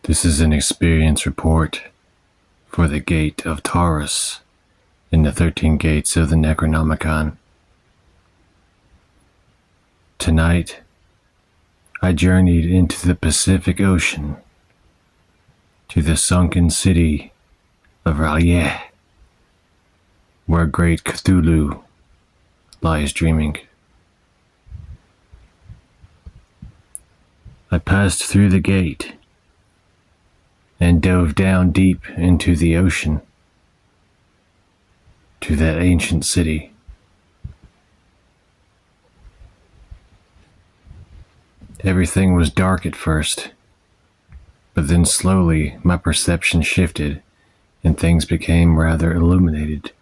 This is an experience report for the gate of Taurus in the 13 gates of the necronomicon. Tonight, I journeyed into the Pacific Ocean to the sunken city of lyeh, where great Cthulhu lies dreaming. I passed through the gate and dove down deep into the ocean to that ancient city. Everything was dark at first, but then slowly my perception shifted and things became rather illuminated.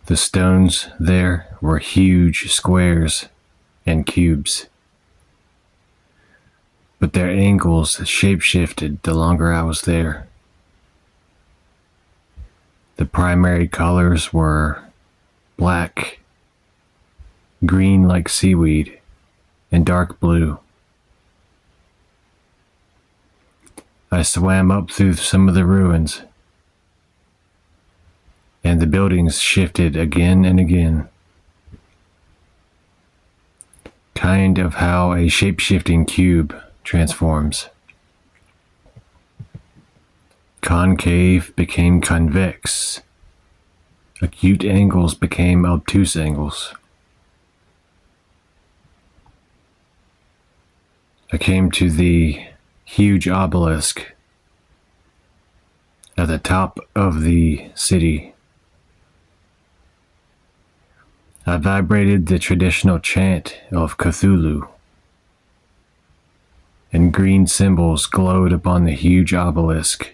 The stones there were huge squares and cubes, but their angles shape-shifted the longer I was there. The primary colors were black, green like seaweed, and dark blue. I swam up through some of the ruins, and the buildings shifted again and again. Kind of how a shape-shifting cube transforms. Concave became convex. Acute angles became obtuse angles. I came to the huge obelisk at the top of the city. I vibrated the traditional chant of Cthulhu, and green symbols glowed upon the huge obelisk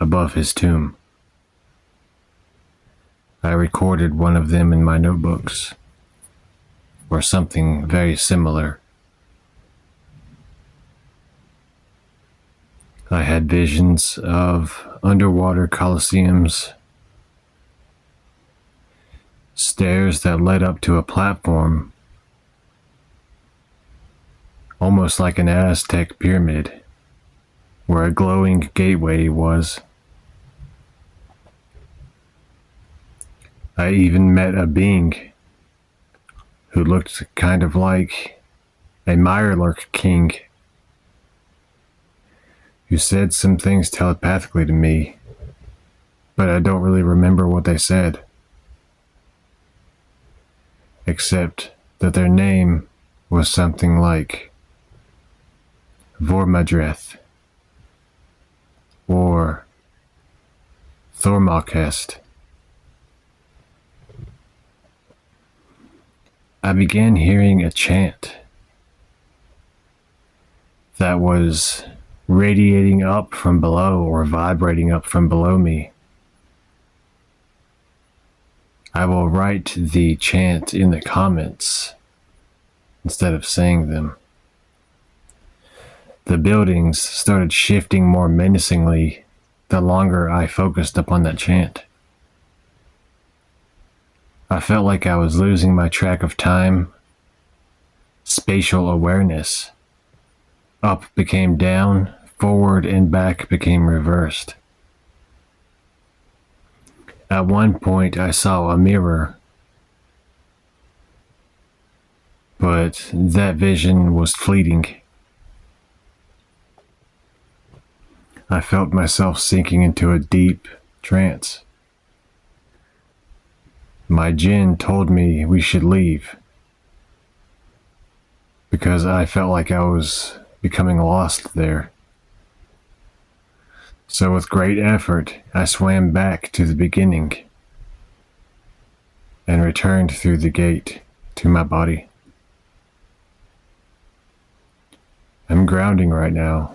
above his tomb. I recorded one of them in my notebooks, or something very similar. I had visions of underwater coliseums, stairs that led up to a platform, almost like an Aztec pyramid, where a glowing gateway was. I even met a being who looked kind of like a Mirelurk king, who said some things telepathically to me, but I don't really remember what they said, except that their name was something like Vormadreth or Thormalkest. I began hearing a chant that was radiating up from below or vibrating up from below me. I will write the chant in the comments instead of saying them. The buildings started shifting more menacingly the longer I focused upon that chant. I felt like I was losing my track of time, spatial awareness. Up became down, forward and back became reversed. At one point I saw a mirror, but that vision was fleeting. I felt myself sinking into a deep trance. My jinn told me we should leave, because I felt like I was becoming lost there. So with great effort, I swam back to the beginning and returned through the gate to my body. I'm grounding right now.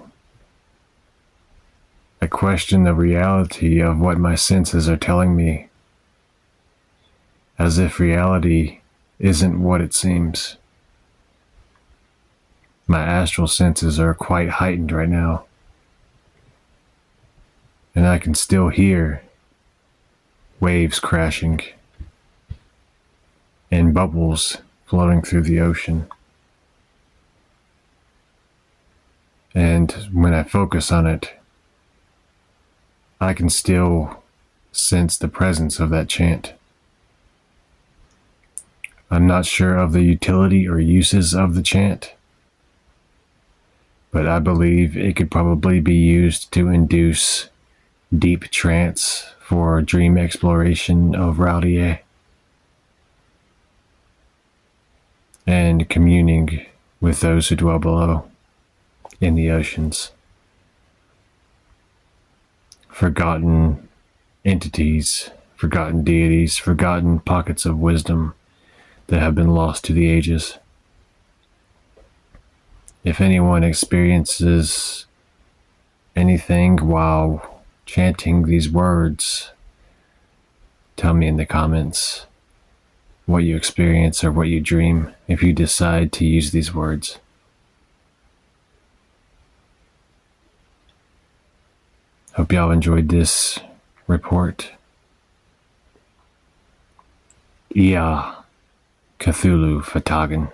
I question the reality of what my senses are telling me, as if reality isn't what it seems. My astral senses are quite heightened right now, and I can still hear waves crashing and bubbles floating through the ocean. And when I focus on it, I can still sense the presence of that chant. I'm not sure of the utility or uses of the chant, but I believe it could probably be used to induce deep trance for dream exploration of lyeh and communing with those who dwell below in the oceans. Forgotten entities, forgotten deities, forgotten pockets of wisdom that have been lost to the ages. If anyone experiences anything while chanting these words, tell me in the comments what you experience or what you dream if you decide to use these words. Hope y'all enjoyed this report. Lyeh, Cthulhu Fatagan.